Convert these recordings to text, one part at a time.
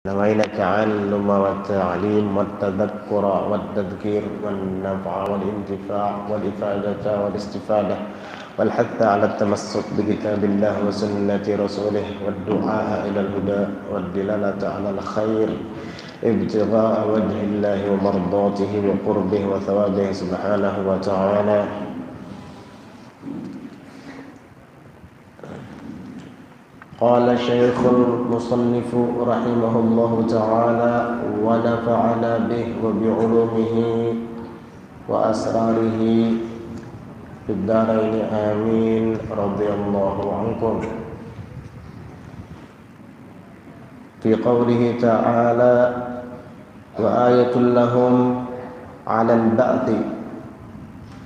نوينا التعلم والتعليم والتذكر والتذكير والنفع والانتفاع والإفادة والاستفادة والحث على التمسك بكتاب الله وسنة رسوله والدعاء إلى الهدى والدلالة على الخير ابتغاء وجه الله ومرضاته وقربه وثوابه سبحانه وتعالى. قال الشيخ المصنف رحمه الله تعالى ونفعنا به وبعلومه وأسراره في الدارين آمين رضي الله عنكم. في قوله تعالى وآية لهم على البعث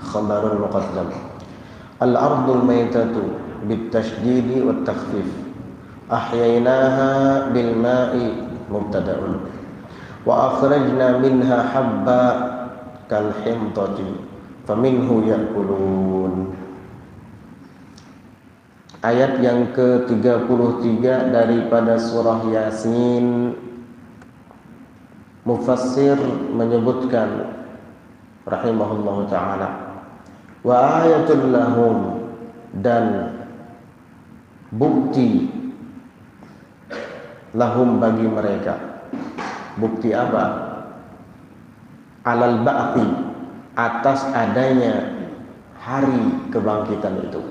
خبر مقدم الأرض الميتة بالتشديد والتخفيف أحييناها بالماء مبتدأ وأخرجنا منها حبا كالحنطة فمنه يأكلون. Ayat yang ke-33 daripada surah Yasin, mufassir menyebutkan rahimahullahu ta'ala wa ayatul lahum, dan bukti lahum bagi mereka. Bukti apa? Alal ba'thi, atas adanya hari kebangkitan itu.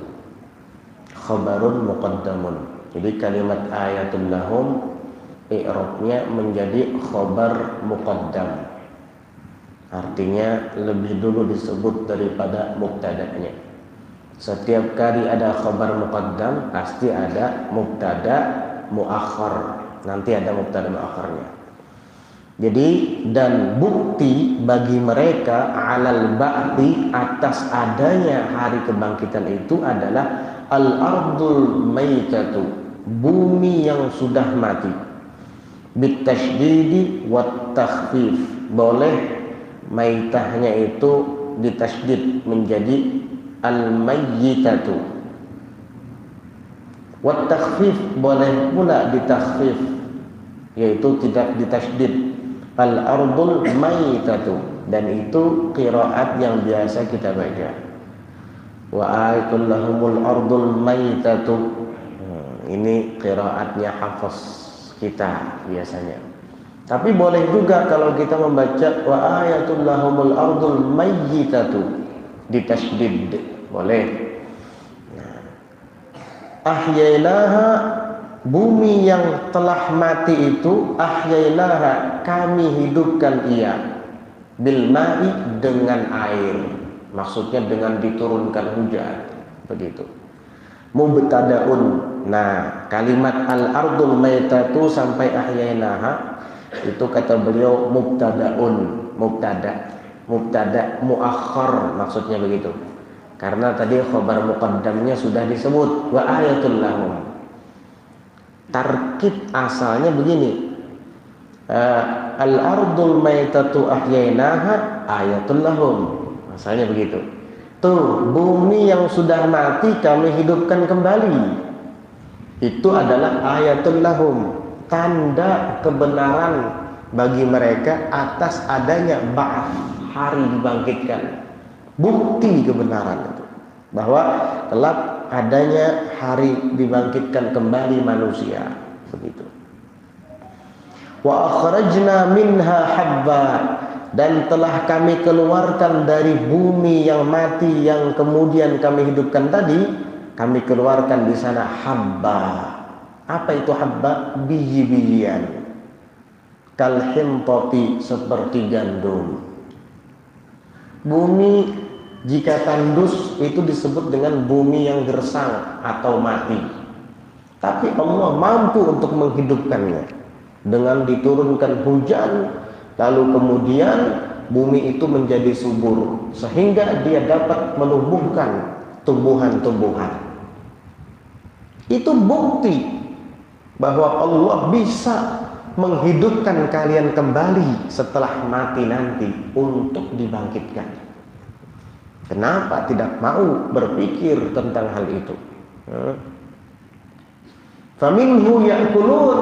Khabarun muqaddamun. Jadi kalimat ayatul lahum i'rabnya menjadi khabar muqaddam, artinya lebih dulu disebut daripada mubtada'nya. Setiap kali ada khabar muqaddam pasti ada mubtada muakhar, nanti ada mubtada muakharnya. Jadi dan bukti bagi mereka alal ba'thi, atas adanya hari kebangkitan itu adalah al-ardul maitatu, bumi yang sudah mati, bitasydidi wat takhfif, boleh maitahnya itu ditasydid menjadi al-mayyitatu, wat takhfif boleh pula ditakhfif, yaitu tidak ditasydid, al-ardul maitatu, dan itu qiraat yang biasa kita baca. Wa ayatul lahumul ardul maitatu, ini qiraatnya hafaz kita biasanya. Tapi boleh juga kalau kita membaca wa ayatul lahumul ardul mayyitatu ditasydid, boleh. Ahyainaha, bumi yang telah mati itu, ahyainaha, kami hidupkan ia, bil ma'i, dengan air, maksudnya dengan diturunkan hujan, begitu. Mubtadaun, nah kalimat al-ardul maitatu sampai ahyainaha itu kata beliau mubtadaun, mubtada muakhar, maksudnya begitu. Karena tadi khabar muqaddamnya sudah disebut wa ayatul lahum. Tarkib asalnya begini, al-ardul maitatu ahyainaha ayatul lahum, asalnya begitu. Tuh, bumi yang sudah mati kami hidupkan kembali, itu adalah ayatul lahum, tanda kebenaran bagi mereka atas adanya ba'ats, hari dibangkitkan, bukti kebenaran itu, bahwa telah adanya hari dibangkitkan kembali manusia, begitu. Wa akhrajna minha habba, dan telah kami keluarkan dari bumi yang mati yang kemudian kami hidupkan tadi, kami keluarkan di sana habba. Apa itu habba? Biji-bijian, kalhintati, seperti gandum. Bumi jika tandus itu disebut dengan bumi yang gersang atau mati. Tapi Allah mampu untuk menghidupkannya dengan diturunkan hujan, lalu kemudian bumi itu menjadi subur sehingga dia dapat menumbuhkan tumbuhan-tumbuhan. Itu bukti bahwa Allah bisa menghidupkan kalian kembali setelah mati nanti untuk dibangkitkan. Kenapa tidak mau berpikir tentang hal itu? Faminhu ya'kulun,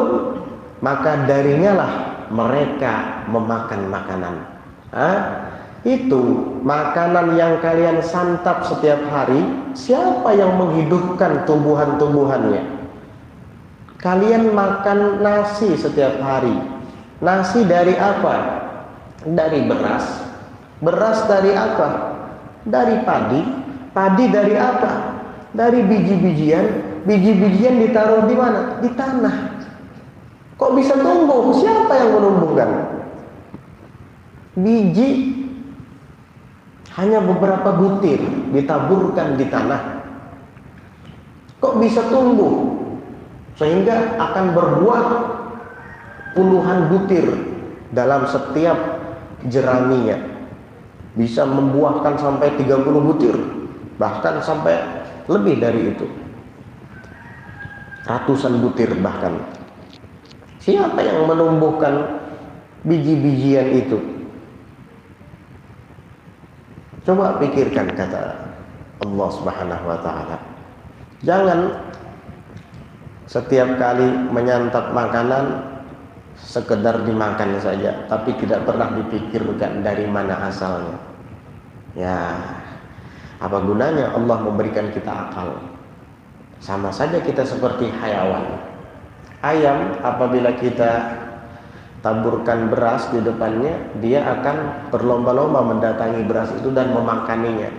maka darinya lah mereka memakan makanan. Itu makanan yang kalian santap setiap hari, siapa yang menghidupkan tumbuhan-tumbuhannya? Kalian makan nasi setiap hari. Nasi dari apa? Dari beras. Beras dari apa? Dari padi. Padi dari apa? Dari biji-bijian. Biji-bijian ditaruh di mana? Di tanah. Kok bisa tumbuh? Siapa yang menumbuhkan? Biji hanya beberapa butir ditaburkan di tanah. Kok bisa tumbuh? Sehingga akan berbuah puluhan butir dalam setiap jeraminya. Bisa membuahkan sampai 30 butir, bahkan sampai lebih dari itu. Ratusan butir bahkan. Siapa yang menumbuhkan biji-bijian itu? Coba pikirkan, kata Allah Subhanahu wa taala. Jangan setiap kali menyantap makanan sekedar dimakan saja, tapi tidak pernah dipikirkan dari mana asalnya. Ya, apa gunanya Allah memberikan kita akal? Sama saja kita seperti hayawan. Ayam apabila kita taburkan beras di depannya, dia akan berlomba-lomba mendatangi beras itu dan memakaninya.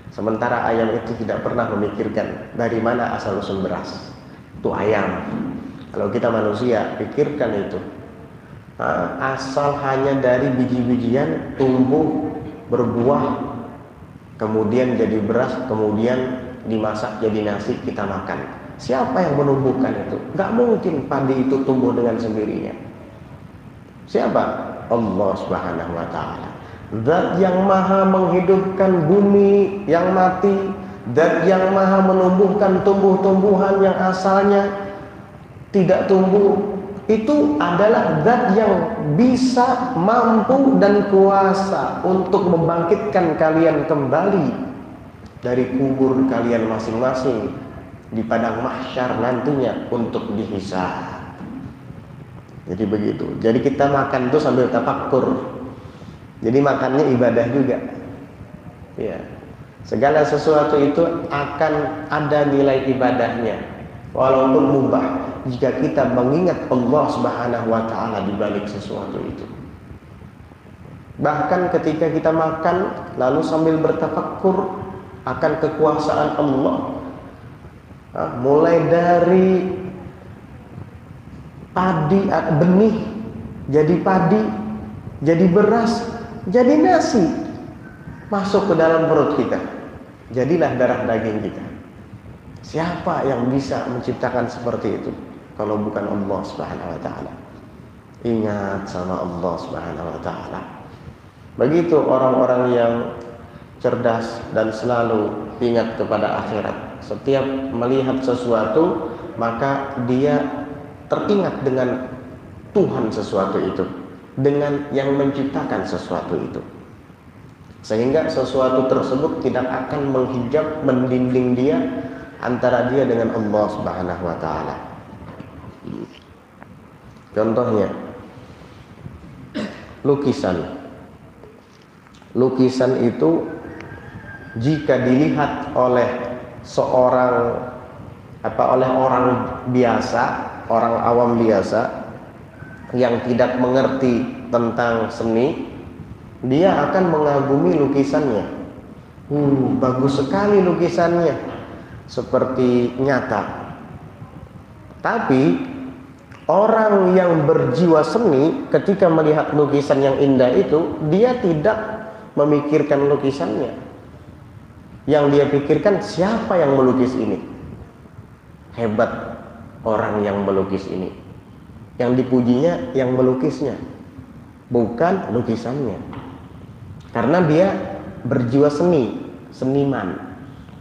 Sementara ayam itu tidak pernah memikirkan dari mana asal-usul beras. Itu ayam. Kalau kita manusia, pikirkan itu. Asal hanya dari biji-bijian tumbuh, berbuah, kemudian jadi beras, kemudian dimasak jadi nasi, kita makan. Siapa yang menumbuhkan itu? Gak mungkin padi itu tumbuh dengan sendirinya. Siapa? Allah Subhanahu wa taala. Zat yang maha menghidupkan bumi yang mati, zat yang maha menumbuhkan tumbuh-tumbuhan yang asalnya tidak tumbuh. Itu adalah zat yang bisa, mampu dan kuasa untuk membangkitkan kalian kembali dari kubur kalian masing-masing di padang mahsyar nantinya untuk dihisab. Jadi begitu. Jadi kita makan itu sambil tafakkur. Jadi makannya ibadah juga. Ya. Segala sesuatu itu akan ada nilai ibadahnya, walaupun mubah, jika kita mengingat Allah Subhanahu wa taala di balik sesuatu itu. Bahkan ketika kita makan lalu sambil bertafakkur akan kekuasaan Allah, mulai dari padi, benih jadi padi, jadi beras, jadi nasi masuk ke dalam perut kita, jadilah darah daging kita. Siapa yang bisa menciptakan seperti itu kalau bukan Allah Subhanahu wa taala? Ingat sama Allah Subhanahu wa taala. Begitu orang-orang yang cerdas dan selalu ingat kepada akhirat. Setiap melihat sesuatu maka dia teringat dengan Tuhan sesuatu itu, dengan yang menciptakan sesuatu itu, sehingga sesuatu tersebut tidak akan menghijab, mendinding dia antara dia dengan Allah Subhanahu wa taala. Contohnya lukisan. Lukisan itu jika dilihat oleh oleh orang biasa, orang awam biasa yang tidak mengerti tentang seni, dia akan mengagumi lukisannya. Bagus sekali lukisannya, seperti nyata. Tapi orang yang berjiwa seni ketika melihat lukisan yang indah itu, dia tidak memikirkan lukisannya. Yang dia pikirkan, siapa yang melukis ini? Hebat orang yang melukis ini. Yang dipujinya yang melukisnya, bukan lukisannya. Karena dia berjiwa seni, seniman.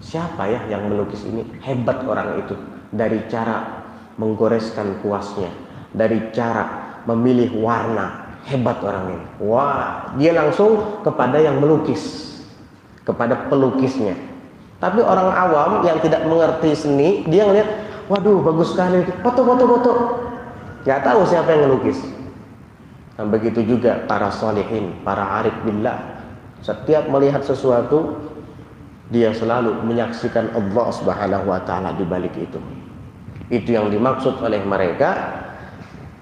Siapa ya yang melukis ini? Hebat orang itu. Dari cara menggoreskan kuasnya, dari cara memilih warna, hebat orang ini. Wah, dia langsung kepada yang melukis, kepada pelukisnya. Tapi orang awam yang tidak mengerti seni, dia ngelihat, waduh bagus sekali, foto. nggak tahu siapa yang ngelukis. Nah, begitu juga para sholihin, para arif billah. Setiap melihat sesuatu, dia selalu menyaksikan Allah Subhanahu wa Ta'ala di balik itu. Itu yang dimaksud oleh mereka.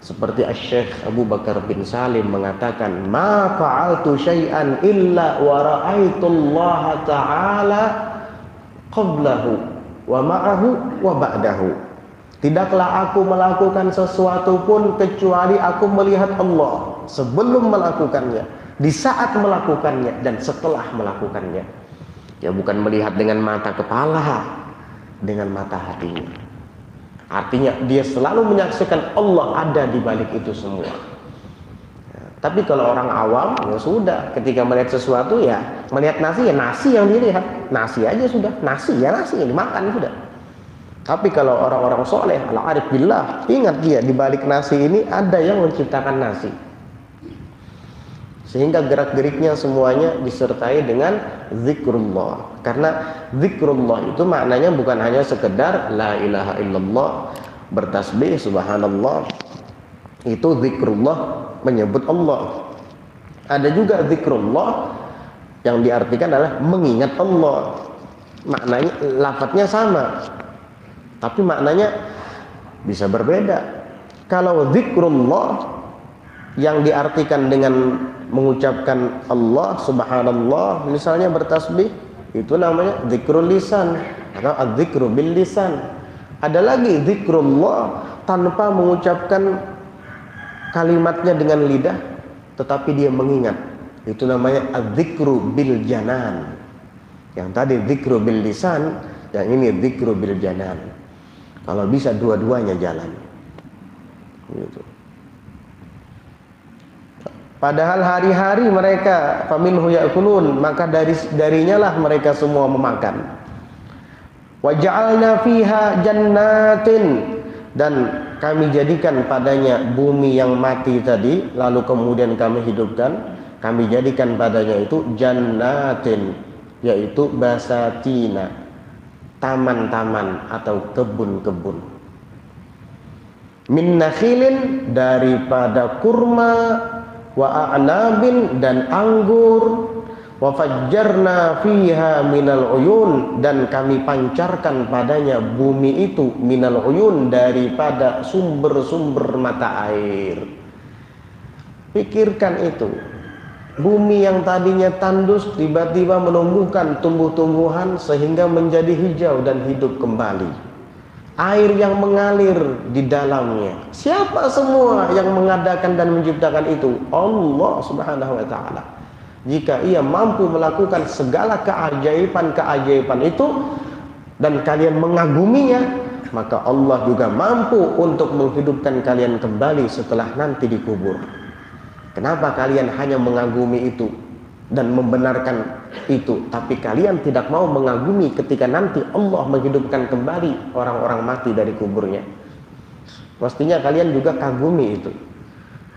Seperti Asy-Syaikh Abu Bakar bin Salim mengatakan, "Ma fa'altu syai'an illa wa ra'aitu Allah Ta'ala qablahu wa ma'ahu wa ba'dahu." Tidaklah aku melakukan sesuatu pun kecuali aku melihat Allah sebelum melakukannya, di saat melakukannya, dan setelah melakukannya. Ya, bukan melihat dengan mata kepala, dengan mata hatinya. Artinya dia selalu menyaksikan Allah ada di balik itu semua. Ya, tapi kalau orang awam, ya sudah, ketika melihat sesuatu, ya melihat nasi, ya nasi yang dilihat, nasi aja sudah, nasi ya nasi yang dimakan sudah. Tapi kalau orang-orang soleh, al-arif billah, ingat dia di balik nasi ini ada yang menciptakan nasi. Sehingga gerak-geriknya semuanya disertai dengan zikrullah. Karena zikrullah itu maknanya bukan hanya sekedar la ilaha illallah, bertasbih, subhanallah. Itu zikrullah, menyebut Allah. Ada juga zikrullah yang diartikan adalah mengingat Allah. Maknanya, lafadznya sama, tapi maknanya bisa berbeda. Kalau zikrullah yang diartikan dengan mengucapkan Allah, subhanallah, misalnya bertasbih, itu namanya zikrul lisan atau adzikru bil lisan. Ada lagi zikrullah tanpa mengucapkan kalimatnya dengan lidah, tetapi dia mengingat, itu namanya adzikru bil janan. Yang tadi zikru bil lisan, yang ini zikru bil janan. Kalau bisa dua-duanya jalan gitu. Padahal hari-hari mereka faminhu ya'kulun, maka darinya lah mereka semua memakan. Wa ja'alna fiha jannatin, dan kami jadikan padanya bumi yang mati tadi, lalu kemudian kami hidupkan, kami jadikan padanya itu jannatin, yaitu basatina, taman-taman atau kebun-kebun. Min nakhilin, daripada kurma, wa a'nabin, dan anggur, wa fajjarna fiha minal uyun, dan kami pancarkan padanya bumi itu minal uyun, daripada sumber-sumber mata air. Pikirkan itu, bumi yang tadinya tandus tiba-tiba menumbuhkan tumbuh-tumbuhan sehingga menjadi hijau dan hidup kembali. Air yang mengalir di dalamnya. Siapa semua yang mengadakan dan menciptakan itu? Allah Subhanahu wa Ta'ala. Jika ia mampu melakukan segala keajaiban-keajaiban itu dan kalian mengaguminya, maka Allah juga mampu untuk menghidupkan kalian kembali setelah nanti dikubur. Kenapa kalian hanya mengagumi itu dan membenarkan itu, tapi kalian tidak mau mengagumi ketika nanti Allah menghidupkan kembali orang-orang mati dari kuburnya? Mestinya kalian juga kagumi itu.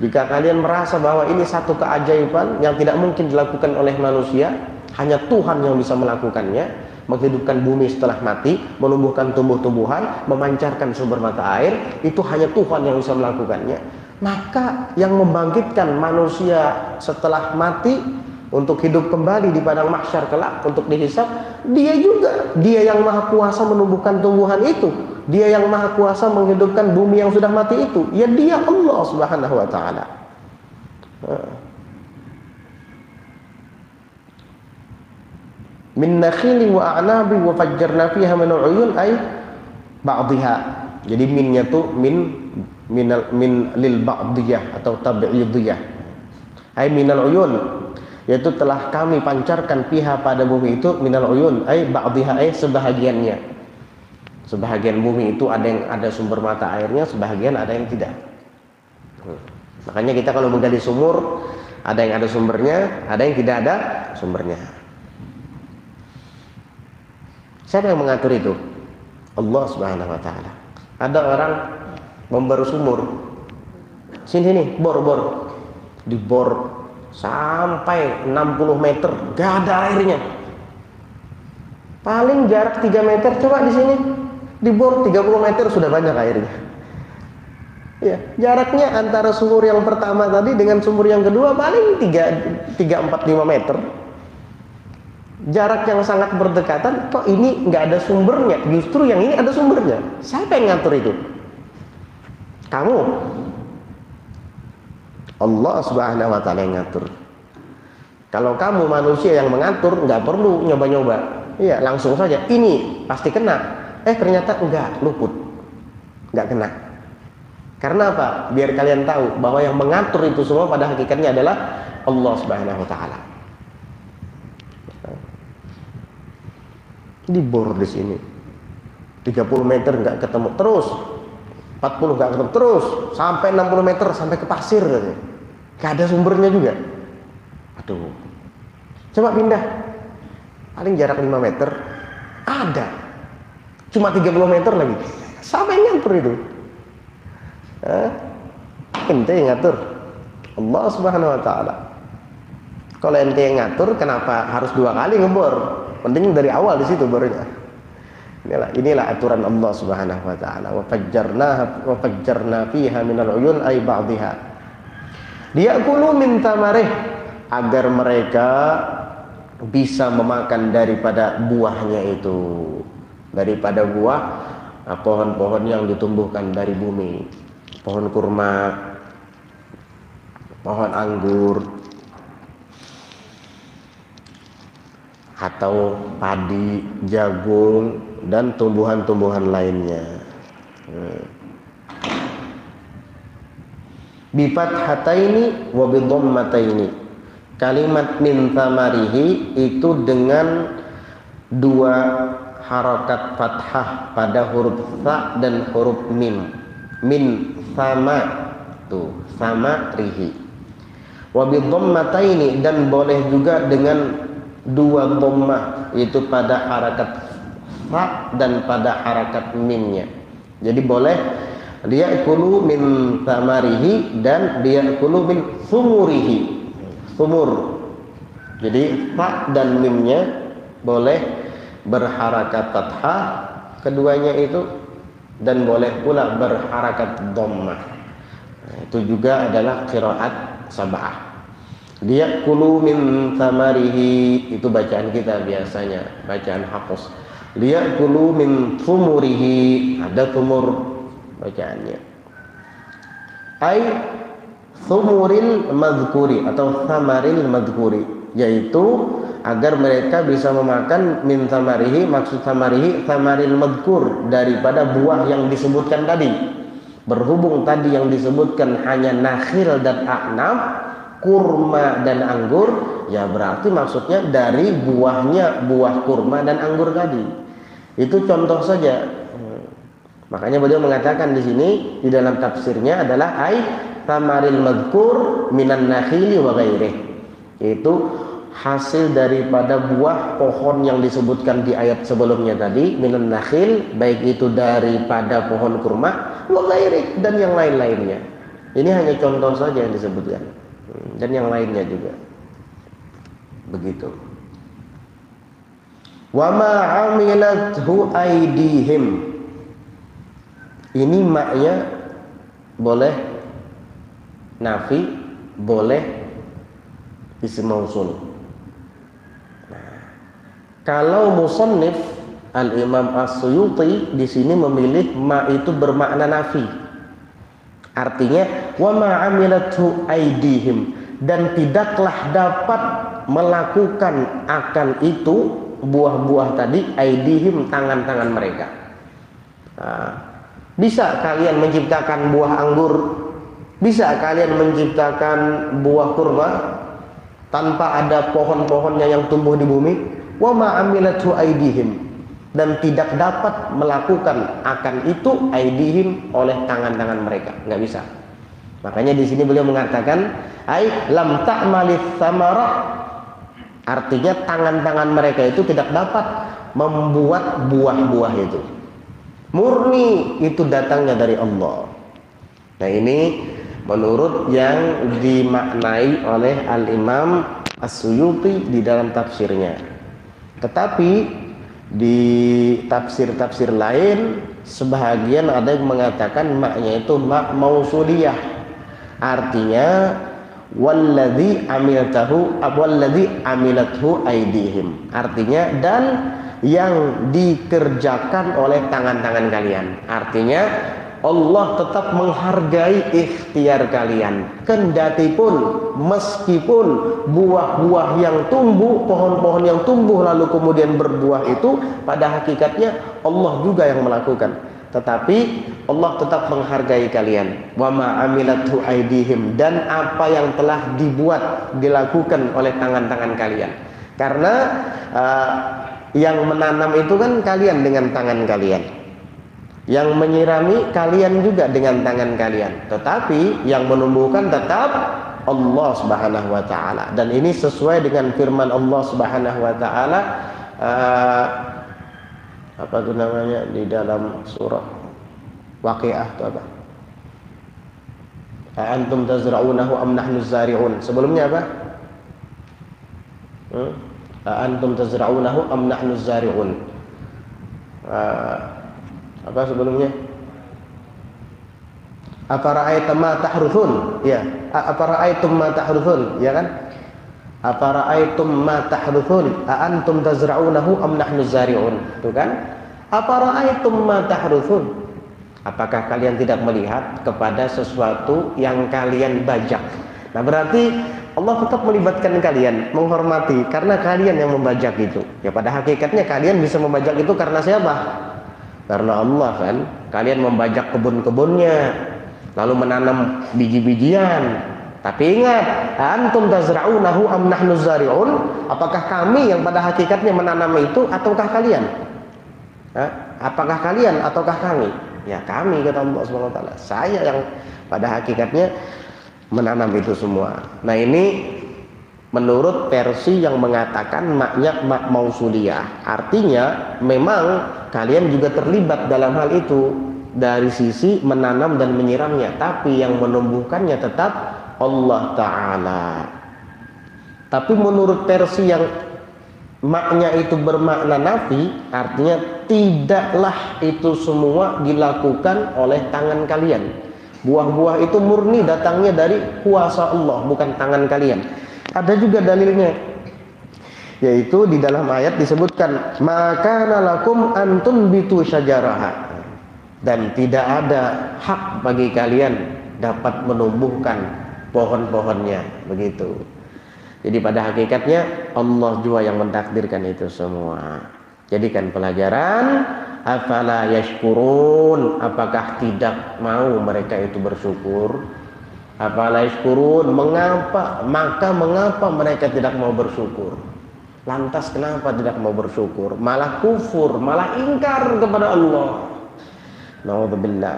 Jika kalian merasa bahwa ini satu keajaiban yang tidak mungkin dilakukan oleh manusia, hanya Tuhan yang bisa melakukannya, menghidupkan bumi setelah mati, menumbuhkan tumbuh-tumbuhan, memancarkan sumber mata air, itu hanya Tuhan yang bisa melakukannya. Maka yang membangkitkan manusia setelah mati untuk hidup kembali di padang mahsyar kelak untuk dihisab, dia juga. Dia yang maha kuasa menumbuhkan tumbuhan itu, dia yang maha kuasa menghidupkan bumi yang sudah mati itu, ya dia Allah Subhanahu wa Ta'ala. Min nakhili wa a'nabi wa fajjarna fiha min uyun ay ba'dihha. Jadi minnya tuh min lil ba'diyah atau tab'idiyah. Ay minal uyun, yaitu telah kami pancarkan fiha pada bumi itu minal uyun ay ba'dihha ay sebahagiannya. Sebahagian bumi itu ada yang ada sumber mata airnya, sebahagian ada yang tidak. Makanya kita kalau menggali sumur, ada yang ada sumbernya, ada yang tidak ada sumbernya. Siapa yang mengatur itu? Allah Subhanahu wa Ta'ala. Ada orang membor sumur, sini bor dibor sampai 60 meter, gak ada airnya. Paling jarak 3 meter, coba di sini dibor 30 meter sudah banyak airnya. Ya, jaraknya antara sumur yang pertama tadi dengan sumur yang kedua paling 3, 4, 5 meter. Jarak yang sangat berdekatan, kok ini nggak ada sumbernya, justru yang ini ada sumbernya. Siapa yang ngatur itu? Kamu. Allah Subhanahu wa ta'ala yang ngatur. Kalau kamu manusia yang mengatur, nggak perlu nyoba-nyoba. Iya, langsung saja, ini pasti kena. Ternyata enggak, luput. Nggak kena. Karena apa? Biar kalian tahu bahwa yang mengatur itu semua pada hakikatnya adalah Allah Subhanahu wa ta'ala. Dibor di sini 30 meter nggak ketemu, terus 40 nggak ketemu, terus sampai 60 meter sampai ke pasir katanya. Nggak ada sumbernya juga. Aduh, coba pindah, paling jarak 5 meter ada, cuma 30 meter lagi. Siapa yang ngatur itu? Ente yang ngatur, Allah Subhanahu wa ta'ala. Kalau ente yang ngatur, kenapa harus 2 kali ngebor? Penting dari awal di situ barunya. Inilah aturan Allah Subhanahu wa ta'ala. Wa fajjarna fiha minal uyun ay ba'dihha. Liya'kulu min tamarih, agar mereka bisa memakan daripada buahnya itu, daripada buah pohon-pohon yang ditumbuhkan dari bumi, pohon kurma, pohon anggur, atau padi, jagung, dan tumbuhan-tumbuhan lainnya. Bi fathataini wa bi dhammataini. Kalimat min thamarihi itu dengan 2 harakat fathah pada huruf tha dan huruf mim. Min sama, tuh, sama rihi. Wa bi dhammataini, dan boleh juga dengan 2 dhammah, itu pada harakat fa dan pada harakat mimnya. Jadi boleh liya'kulu min thamarihi dan liya'kulu min thumurihi. Thumur. Jadi fa dan mimnya boleh berharakat fathah keduanya itu, dan boleh pula berharakat dhammah. Itu juga adalah qiraat sab'ah. Liya'kulu min thamarihi, itu bacaan kita biasanya, bacaan Hafs. Liya'kulu min thumurihi, ada thumur bacaannya. Ai thumuril madhkuri atau thamaril madhkuri, yaitu agar mereka bisa memakan min thamarihi, maksud thamarihi thamaril madhkur, daripada buah yang disebutkan tadi. Berhubung tadi yang disebutkan hanya nakhil dan a'nab, kurma dan anggur, ya berarti maksudnya dari buahnya, buah kurma dan anggur tadi. Itu contoh saja. Makanya beliau mengatakan di sini di dalam tafsirnya adalah ai tamaril madhkur minan nakhili wa ghairih. Itu hasil daripada buah pohon yang disebutkan di ayat sebelumnya tadi, minan nakhil, baik itu daripada pohon kurma, wa ghairih, dan yang lain-lainnya. Ini hanya contoh saja yang disebutkan, dan yang lainnya juga begitu. Wa ma 'amilathu aydihim, ini maknya boleh nafi, boleh isim mausul. Nah, kalau musannif Al-Imam As-Suyuti di sini memilih ma itu bermakna nafi. Artinya wa ma 'amilathu aydihim, dan tidaklah dapat melakukan akan itu buah-buah tadi, aydihim, tangan-tangan mereka. Nah, bisa kalian menciptakan buah anggur, bisa kalian menciptakan buah kurma tanpa ada pohon-pohonnya yang tumbuh di bumi. Wa ma 'amilathu aydihim, dan tidak dapat melakukan akan itu aydihim oleh tangan-tangan mereka, nggak bisa. Makanya di sini beliau mengatakan ai lam ta'malis samara, artinya tangan-tangan mereka itu tidak dapat membuat buah-buah itu. Murni itu datangnya dari Allah. Nah, ini menurut yang dimaknai oleh Al-Imam As-Suyuti di dalam tafsirnya. Tetapi di tafsir-tafsir lain sebahagian ada yang mengatakan maknya itu mak mausuliyah. Artinya walladzi amiltahu walladzi amilathu aidihim. Artinya dan yang dikerjakan oleh tangan-tangan kalian. Artinya Allah tetap menghargai ikhtiar kalian, kendatipun meskipun buah-buah yang tumbuh, pohon-pohon yang tumbuh lalu kemudian berbuah itu pada hakikatnya Allah juga yang melakukan, tetapi Allah tetap menghargai kalian. Wa ma amilathu aidihim, dan apa yang telah dibuat, dilakukan oleh tangan-tangan kalian. Karena yang menanam itu kan kalian dengan tangan kalian, yang menyirami kalian juga dengan tangan kalian, tetapi yang menumbuhkan tetap Allah Subhanahu wa taala. Dan ini sesuai dengan firman Allah Subhanahu wa taala apa itu namanya di dalam surah Waqiah itu apa? Antum tazra'unahu am nahnu zari'un. Sebelumnya apa? Antum tazra'unahu am nahnu zari'un. Apa sebelumnya? Afara'aitum ma tahruthun, ya. Afara'aitum ma tahruthun, ya kan? Afara'aitum ma tahruthun, a antum tazra'unahu am nahnu zari'un. Itu kan? Afara'aitum ma tahruthun. Apakah kalian tidak melihat kepada sesuatu yang kalian bajak? Nah, berarti Allah tetap melibatkan kalian, menghormati karena kalian yang membajak itu. Ya, pada hakikatnya kalian bisa membajak itu karena siapa? Karena Allah kan. Kalian membajak kebun-kebunnya, lalu menanam biji-bijian. Tapi ingat, antum tazra'unahu am nahnu zari'un? Apakah kami yang pada hakikatnya menanam itu ataukah kalian? Apakah kalian ataukah kami? Ya kami, kata Allah Subhanahu wa taala. Saya yang pada hakikatnya menanam itu semua. Nah, ini menurut versi yang mengatakan maknya mak mausuliyah. Artinya memang kalian juga terlibat dalam hal itu dari sisi menanam dan menyiramnya, tapi yang menumbuhkannya tetap Allah Ta'ala. Tapi menurut versi yang maknya itu bermakna nafi, artinya tidaklah itu semua dilakukan oleh tangan kalian. Buah-buah itu murni datangnya dari kuasa Allah, bukan tangan kalian. Ada juga dalilnya, yaitu di dalam ayat disebutkan maka lakum antum bitu syajaraha, dan tidak ada hak bagi kalian dapat menumbuhkan pohon-pohonnya, begitu. Jadi pada hakikatnya Allah juga yang mentakdirkan itu semua. Jadikan pelajaran, afala yashkurun, apakah tidak mau mereka itu bersyukur? Afala yashkurun, mengapa mereka tidak mau bersyukur? Lantas kenapa tidak mau bersyukur? Malah kufur, malah ingkar kepada Allah. Na'udzubillah.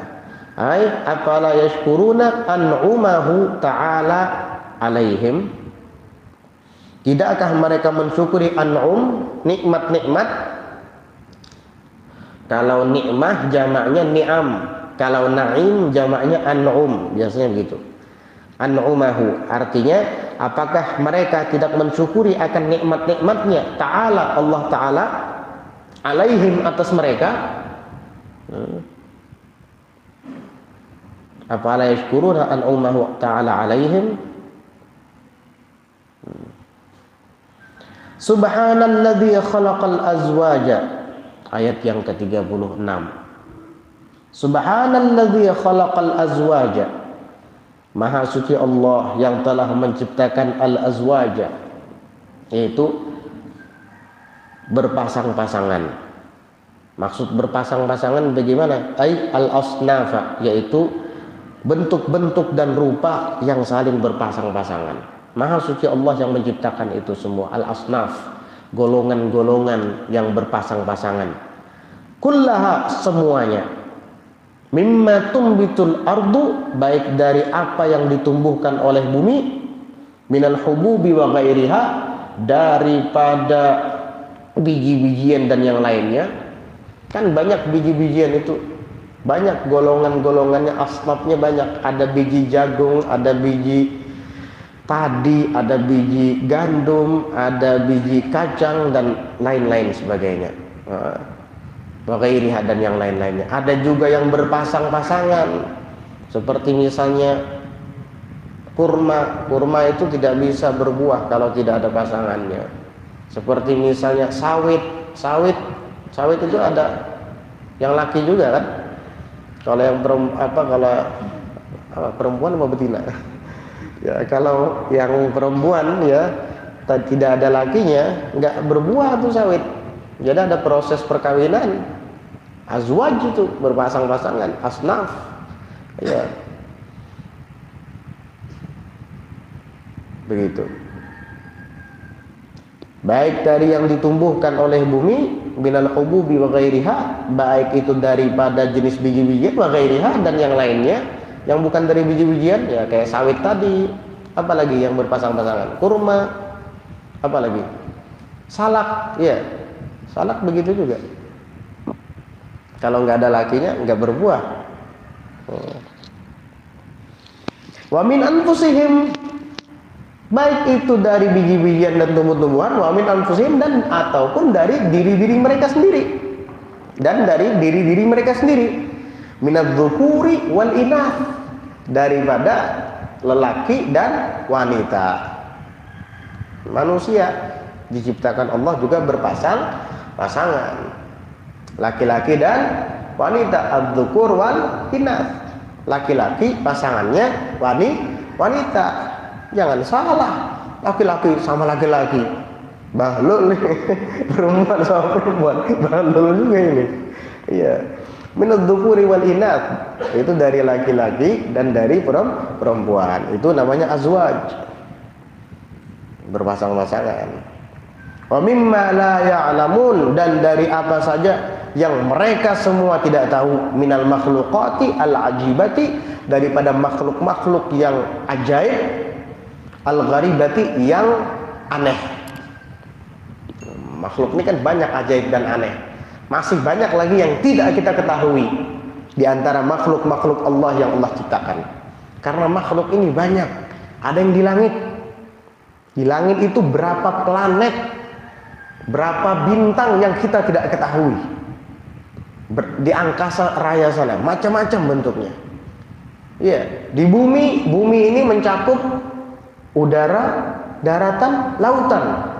Ay afala yashkuruna an'umahu ta'ala alaihim. Tidakkah mereka mensyukuri an'um, nikmat-nikmat? Kalau nikmah jamaknya ni'am, kalau na'im jamaknya an'um, biasanya begitu. An'umahu, artinya apakah mereka tidak mensyukuri akan nikmat-nikmatnya ta'ala, Allah Ta'ala, alaihim, atas mereka? Afala yashkuruna an'umahu ta'ala alaihim. Subhanalladzi khalaqal azwaja, ayat yang ke-36. Subhanalladzi khalaqal azwaja, maha suci Allah yang telah menciptakan al-azwaja, yaitu berpasang-pasangan. Maksud berpasang-pasangan bagaimana? Ay al-asnafa, yaitu bentuk-bentuk dan rupa yang saling berpasang-pasangan. Maha suci Allah yang menciptakan itu semua. Al-asnaf, golongan-golongan yang berpasang-pasangan. Kullaha, semuanya. Mimma tumbitul ardu, baik dari apa yang ditumbuhkan oleh bumi, minal hububi wa ghairiha, daripada biji-bijian dan yang lainnya. Kan banyak biji-bijian itu, banyak golongan-golongannya, asnafnya banyak. Ada biji jagung, ada biji padi, ada biji gandum, ada biji kacang dan lain-lain sebagainya. wa ghairiha dan yang lain-lainnya. Ada juga yang berpasang-pasangan, seperti misalnya kurma itu tidak bisa berbuah kalau tidak ada pasangannya. Seperti misalnya sawit itu ada yang laki juga kan. Kalau yang perempuan apa betina? Ya, kalau yang perempuan ya tidak ada lakinya, nggak berbuah tuh sawit. Jadi ada proses perkawinan, azwaj itu berpasang-pasangan, asnaf. Ya. Begitu. Baik dari yang ditumbuhkan oleh bumi, minal hububi wa ghairiha, baik itu daripada jenis biji-bijian wa ghairiha dan yang lainnya, yang bukan dari biji-bijian ya kayak sawit tadi, apalagi yang berpasang-pasangan, kurma, apalagi salak, ya salak begitu juga. Kalau nggak ada lakinya nggak berbuah. Wa min anfusihim, baik itu dari biji-bijian dan tumbuh-tumbuhan, wa min anfusihim, dan ataupun dari diri-diri mereka sendiri, dan dari diri-diri mereka sendiri, minadz-dzukuri wal inath, daripada lelaki dan wanita. Manusia diciptakan Allah juga berpasang-pasangan, laki-laki dan wanita, adz-dzukur wal inath, laki-laki pasangannya wanita. Jangan salah, laki-laki sama laki-laki bahlul nih, perempuan sama perempuan bahlul juga ini. Iya, minadz-dzukuri wal inath, itu dari laki-laki dan dari perempuan, itu namanya azwaj, berpasang-pasangan. Wa mimma la ya'lamun, dan dari apa saja yang mereka semua tidak tahu, minal makhluqati al-ajibati, daripada makhluk-makhluk yang ajaib, al-gharibati, yang aneh. Makhluk ini kan banyak ajaib dan aneh. Masih banyak lagi yang tidak kita ketahui di antara makhluk-makhluk Allah yang Allah ciptakan. Karena makhluk ini banyak. Ada yang di langit. Di langit itu berapa planet, berapa bintang yang kita tidak ketahui. Di angkasa raya sana macam-macam bentuknya. Iya, di bumi ini mencakup udara, daratan, lautan.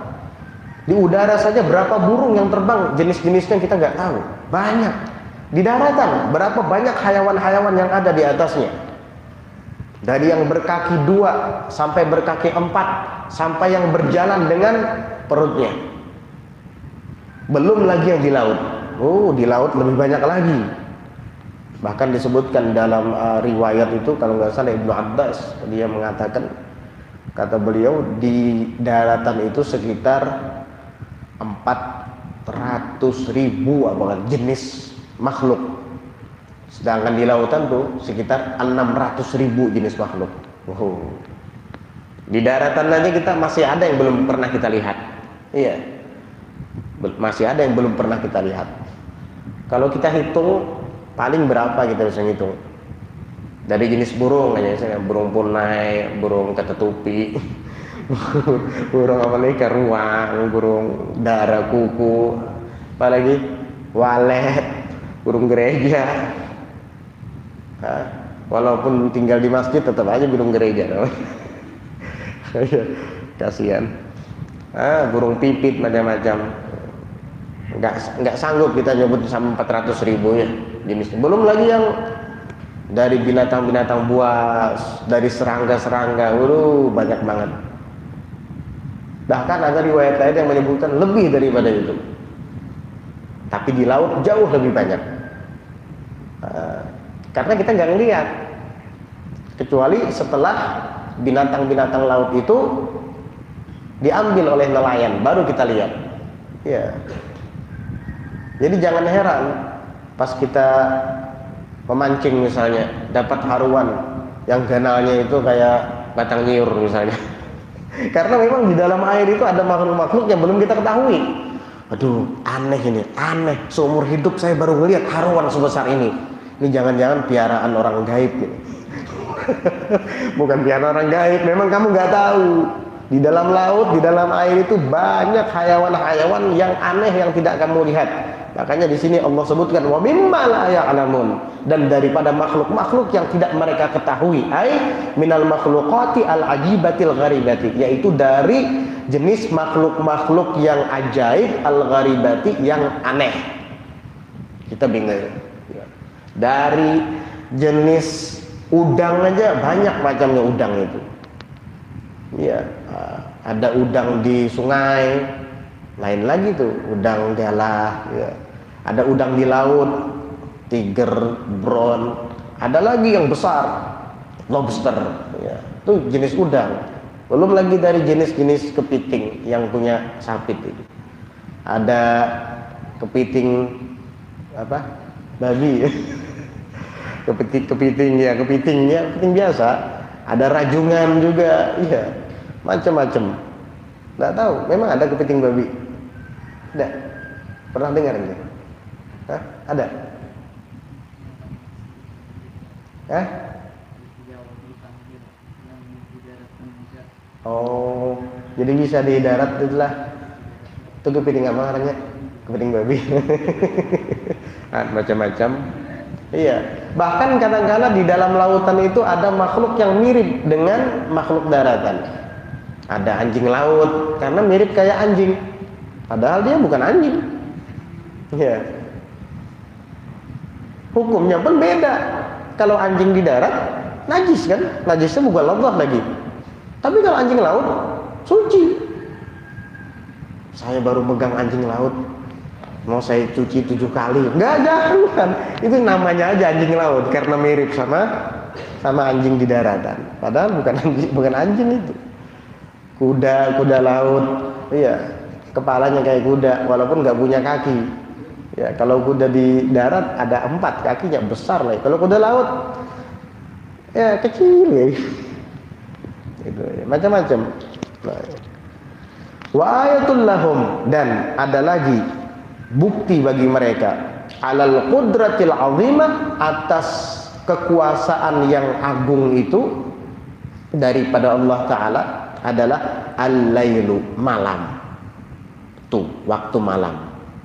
Di udara saja berapa burung yang terbang, jenis-jenisnya kita nggak tahu. Banyak. Di daratan berapa banyak hayawan-hayawan yang ada di atasnya. Dari yang berkaki 2 sampai berkaki 4, sampai yang berjalan dengan perutnya. Belum lagi yang di laut. Di laut lebih banyak lagi. Bahkan disebutkan dalam riwayat itu, kalau nggak salah Ibnu Abbas, dia mengatakan, kata beliau, di daratan itu sekitar 400.000 jenis makhluk. Sedangkan di lautan tuh sekitar 600.000 jenis makhluk. Di daratan aja kita masih ada yang belum pernah kita lihat. Iya, masih ada yang belum pernah kita lihat. Kalau kita hitung paling berapa kita bisa hitung? Dari jenis burung aja, misalnya burung punai, burung ketetupi, burung apa lagi, karuang, burung dara kuku, apalagi walet, burung gereja. Walaupun tinggal di masjid tetap aja burung gereja. Kasihan. Burung pipit macam-macam. Nggak sanggup kita nyebut sampai 400.000 ya jenisnya. Belum lagi yang dari binatang-binatang buas, dari serangga-serangga, banyak banget. Bahkan ada riwayat lain yang menyebutkan lebih daripada itu. Tapi di laut jauh lebih banyak. Karena kita nggak ngelihat, kecuali setelah binatang-binatang laut itu diambil oleh nelayan, baru kita lihat. Ya. Jadi jangan heran pas kita memancing misalnya dapat haruan yang ganalnya itu kayak batang nyiur misalnya. Karena memang di dalam air itu ada makhluk-makhluk yang belum kita ketahui. Aduh, aneh ini, aneh. Seumur hidup saya baru melihat haruan sebesar ini. Ini jangan-jangan piaraan orang gaib nih. Bukan piaraan orang gaib, memang kamu nggak tahu. Di dalam laut, di dalam air itu banyak hayawan-hayawan yang aneh yang tidak kamu lihat. Makanya di sini Allah sebutkan wa mimma la ya'lamun, dan daripada makhluk-makhluk yang tidak mereka ketahui, ai minal makhluqati al ajibatil gharibati, yaitu dari jenis makhluk-makhluk yang ajaib al gharibati, yang aneh. Kita bingung. Dari jenis udang aja banyak macamnya udang itu. Ya, ada udang di sungai, lain lagi tuh udang galah, ya. Ada udang di laut, tiger, brown. Ada lagi yang besar, lobster, ya. Itu jenis udang. Belum lagi dari jenis-jenis kepiting yang punya sapit itu. Ada kepiting apa? Babi. Kepiting biasa. Ada rajungan juga, iya. Macam-macam. Nggak tahu, memang ada kepiting babi. Ada. Pernah dengar ini? Hah? Ada? Hah? Oh, jadi bisa di darat itulah. Itu kepiting apa namanya? Kepiting babi. Macam-macam. Iya. Bahkan kadang-kadang di dalam lautan itu ada makhluk yang mirip dengan makhluk daratan. Ada anjing laut, karena mirip kayak anjing, padahal dia bukan anjing. Iya. Hukumnya pun beda. Kalau anjing di darat najis kan, najisnya bukan Allah lagi. Tapi kalau anjing laut suci. Saya baru megang anjing laut, mau saya cuci 7 kali. Enggak, jangan. Itu namanya aja anjing laut karena mirip sama anjing di daratan. Padahal bukan anjing itu. Kuda laut, iya, kepalanya kayak kuda walaupun nggak punya kaki. Ya, kalau kuda di darat ada 4 kakinya, besar lah. Kalau kuda laut ya kecil ya. Itu ya, macam-macam. Wa ayatul lahum, dan ada lagi bukti bagi mereka alal qudratil azimah, atas kekuasaan yang agung itu daripada Allah Ta'ala, adalah al-lailu, malam. Tuh, waktu malam.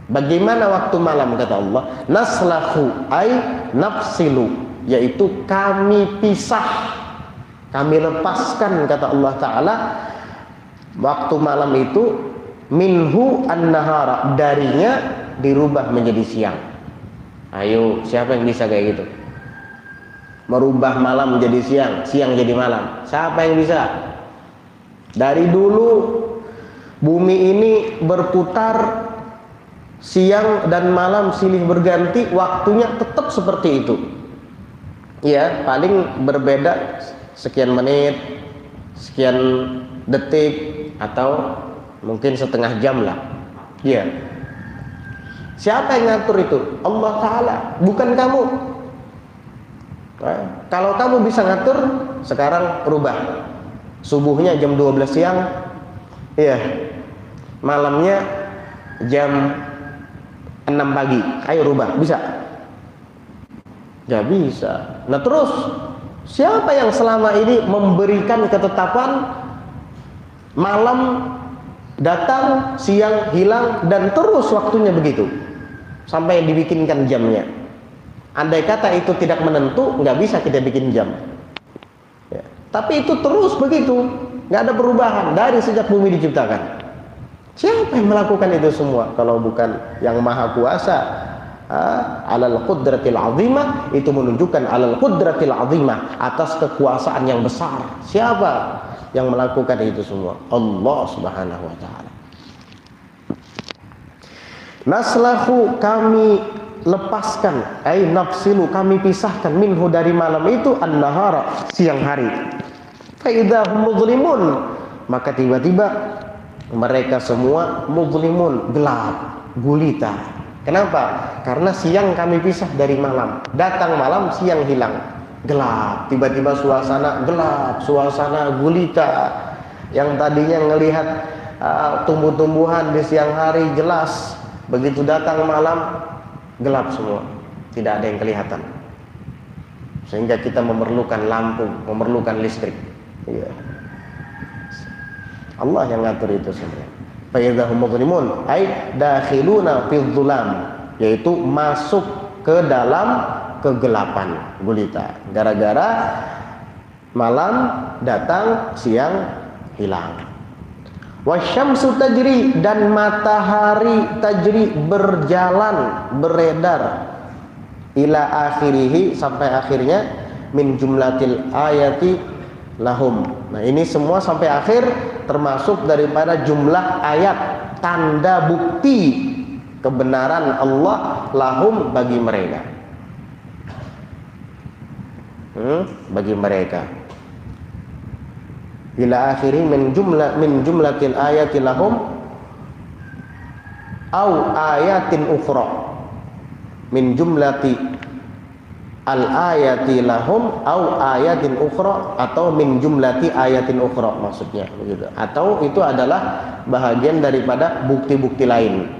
Bagaimana waktu malam, kata Allah? Naslahu ay nafsilu, yaitu kami pisah, kami lepaskan, kata Allah Ta'ala, waktu malam itu, minhu an-nahara, darinya dirubah menjadi siang. Ayo, siapa yang bisa kayak gitu? Merubah malam menjadi siang, siang jadi malam. Siapa yang bisa? Dari dulu bumi ini berputar, siang dan malam silih berganti, waktunya tetap seperti itu. Ya, paling berbeda sekian menit, sekian detik, atau mungkin setengah jam lah. Ya. Siapa yang ngatur itu? Allah Ta'ala, bukan kamu. Nah, kalau kamu bisa ngatur, sekarang rubah. Subuhnya jam 12 siang, iya. Malamnya jam 6 pagi. Ayo rubah, bisa? Gak bisa. Nah terus, siapa yang selama ini memberikan ketetapan malam datang, siang hilang, dan terus waktunya begitu sampai dibikinkan jamnya? Andai kata itu tidak menentu, nggak bisa kita bikin jam. Ya. Tapi itu terus begitu, nggak ada perubahan dari sejak bumi diciptakan. Siapa yang melakukan itu semua kalau bukan yang maha kuasa? Alal qudratil azimah, itu menunjukkan alal qudratil azimah, atas kekuasaan yang besar. Siapa yang melakukan itu semua? Allah Subhanahu wa ta'ala. Naslahu, kami lepaskan, ay nafsilu, kami pisahkan, minhu, dari malam itu, an-nahara, siang hari. Fa idahum muzlimun, maka tiba-tiba mereka semua muzlimun, gelap gulita. Kenapa? Karena siang kami pisah dari malam, datang malam, siang hilang, gelap. Tiba-tiba suasana gelap, suasana gulita. Yang tadinya ngelihat tumbuh-tumbuhan di siang hari jelas, begitu datang malam gelap semua, tidak ada yang kelihatan. Sehingga kita memerlukan lampu, memerlukan listrik. Ya. Allah yang ngatur itu sebenarnya. Fa idahum mudlimun ay dakhiluna fil dhulam, yaitu masuk ke dalam kegelapan gulita. Gara-gara malam datang, siang hilang. Wasyamsu tajri, dan matahari tajri, berjalan, beredar, ila akhirihi, sampai akhirnya, min jumlatil ayati lahum. Nah, ini semua sampai akhir termasuk daripada jumlah ayat, tanda bukti kebenaran Allah lahum, bagi mereka. Bagi mereka. Ila akhiri min jumlatil ayati lahum au ayatin ukhra, min jumlati al ayati lahum au ayatin ukhra, atau min jumlati ayatin ukhra, maksudnya begitu. Atau itu adalah bahagian daripada bukti-bukti lain.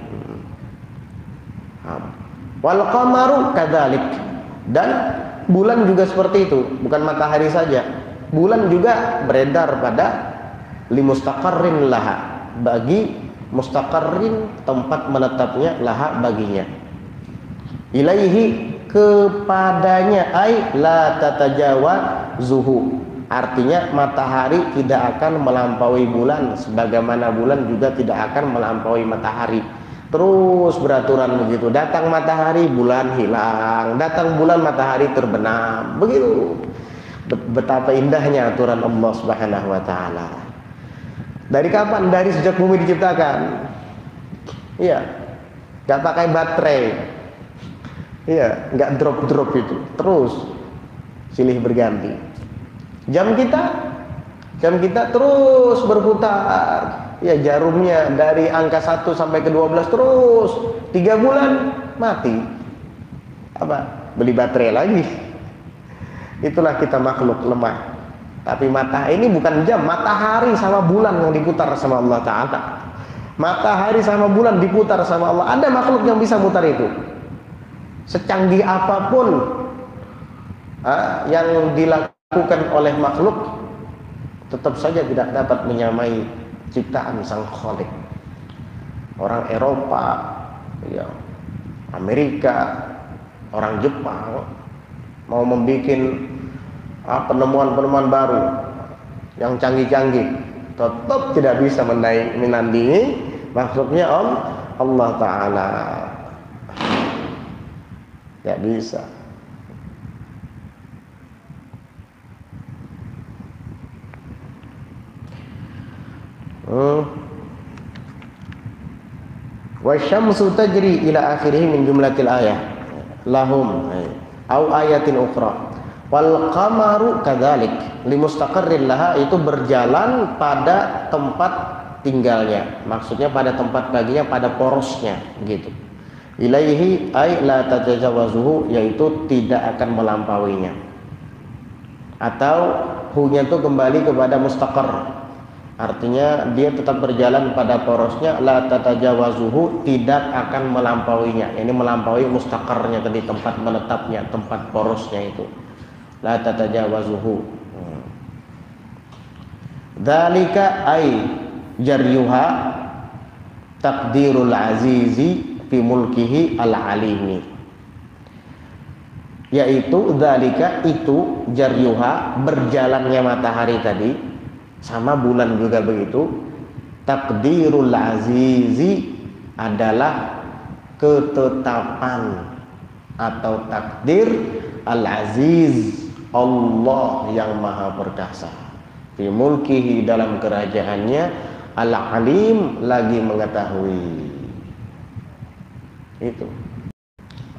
Wal qamaru kadzalik, dan bulan juga seperti itu, bukan matahari saja. Bulan juga beredar pada limustaqarrin laha, bagi mustaqarrin, tempat menetapnya, laha, baginya. Ilaihi, kepadanya, ai la tatajawazuhu, artinya matahari tidak akan melampaui bulan, sebagaimana bulan juga tidak akan melampaui matahari. Terus beraturan begitu, datang matahari bulan hilang, datang bulan matahari terbenam, begitu. Betapa indahnya aturan Allah Subhanahu wa taala. Dari kapan? Dari sejak bumi diciptakan. Iya. Enggak pakai baterai. Iya, enggak drop-drop itu. Terus silih berganti. Jam kita terus berputar. Ya, jarumnya dari angka 1 sampai ke 12 terus 3 bulan mati. Apa? Beli baterai lagi. Itulah kita makhluk lemah. Tapi ini bukan jam, matahari sama bulan yang diputar sama Allah Ta'ala. Matahari sama bulan diputar sama Allah. Ada makhluk yang bisa mutar itu. Secanggih apapun yang dilakukan oleh makhluk, tetap saja tidak dapat menyamai ciptaan Sang Khalik. Orang Eropa, ya, Amerika, orang Jepang mau membuat penemuan-penemuan baru yang canggih-canggih, tetap tidak bisa menandingi makhluknya Allah Ta'ala. Tidak bisa. Wasyamsu tajri ila akhirih min jumlatil ayah lahum au ayatin ukhra. Wal qamaru kadzalik limustaqarrin laha, itu berjalan pada tempat tinggalnya, maksudnya pada tempat baginya, pada porosnya gitu. Ilaihi ay la tatajawazuhu, yaitu tidak akan melampauinya. Atau hunya itu kembali kepada mustaqar, artinya dia tetap berjalan pada porosnya. La tatajawazuhu, tidak akan melampauinya. Ini melampaui mustaqarnya tadi, tempat menetapnya, tempat porosnya itu. La tatajawazuhu. Dzalika ay jaryuha taqdirul azizi fi mulkihi al-alimi, yaitu dzalika, itu jaryuha, berjalannya matahari tadi, sama bulan juga begitu. Taqdirul azizi adalah ketetapan atau takdir al-aziz, Allah yang maha perkasa, fi mulkihi, dalam kerajaannya, al-alim, lagi mengetahui. Itu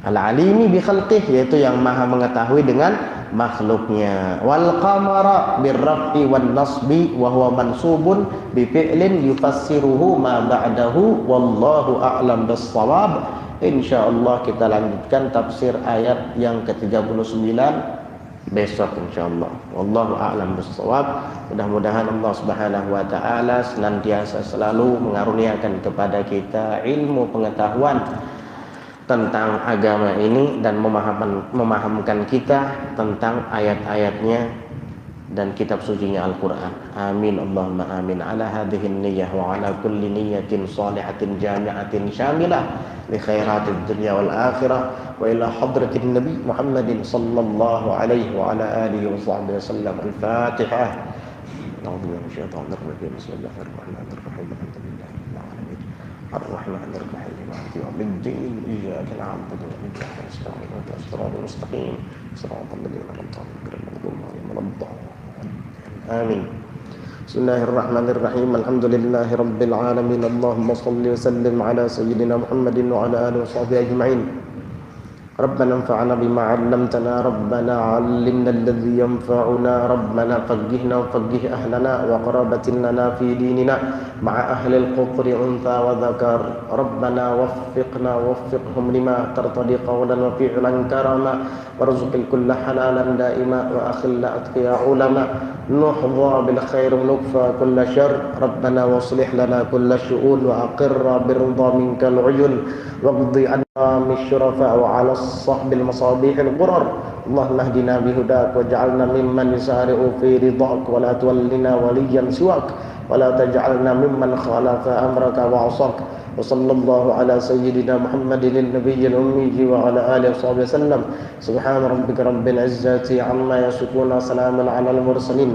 al-alimi bi khalqih, yaitu yang maha mengetahui dengan makhluknya. Wal qamara birrafi wan nasbi wa huwa mansubun bi fi'lin yufassiruhu ma ba'dahu, wallahu a'lam bis-shawab. Insyaallah kita lanjutkan tafsir ayat yang ke-39 besok insyaallah. Wallahu a'lam bis-shawab. Mudah-mudahan Allah Subhanahu wa taala senantiasa selalu mengaruniakan kepada kita ilmu pengetahuan tentang agama ini dan memahamkan kita tentang ayat-ayatnya dan kitab sucinya Al-Quran. Amin Allahumma amin. Ala hadhihi niyyah wa ala kulli niyyatin salihatin jami'atin syamilah li khairatid dunya wal akhirah wa ila hadratin nabi Muhammadin sallallahu alaihi wa ala alihi wa sahbihi wasallam. Al-Fatihah. A'udzu billahi minasyaitonir rajim. Bismillahirrahmanirrahim. Alhamdulillahirabbil alamin. Ar-Rahmanir Rahim. Maliki yaumiddin. Iyyaka na'budu wa iyyaka nasta'in. Ihdinas siratal mustaqim. Siratal ladzina an'amta 'alaihim ghairil maghdubi 'alaihim waladdallin. Amin. Bismillahirrahmanirrahim. Alhamdulillahi rabbil alamin. Allahumma shalli wa sallim ala sayyidina Muhammadin wa ala alihi wa sahbihi ajma'in. ربنا انفعنا بما علمتنا ربنا علمنا الذي ينفعنا ربنا فقهنا وفقه أهلنا وقرابة لنا في ديننا مع أهل القطر أنثى وذكر ربنا وفقنا ووفقهم لما ترتضي قولا وفعلا كرما وارزق الكل حلالا دائما وأخل أتقياء علماء نحظى بالخير ونكفى كل شر ربنا واصلح لنا كل شؤون وأقر برضا منك العيون واقضي عنا من الشرفاء وعلى الصحب المصابيح الغرر اللهم اهدنا بهداك واجعلنا ممن يسارع في رضاك ولا تولنا وليا سواك ولا تجعلنا ممن خالف أمرك وعصاك وصلى الله على سيدنا محمد النبي الأمي وعلى آله وصحبه وسلم سبحان ربك رب العزة عما يصفون وسلام على المرسلين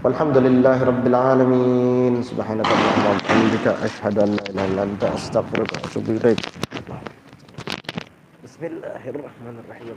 والحمد لله رب العالمين سبحانك اللهم وبحمدك أشهد أن لا إله إلا أنت أستغفرك وأتوب إليك بسم الله الرحمن الرحيم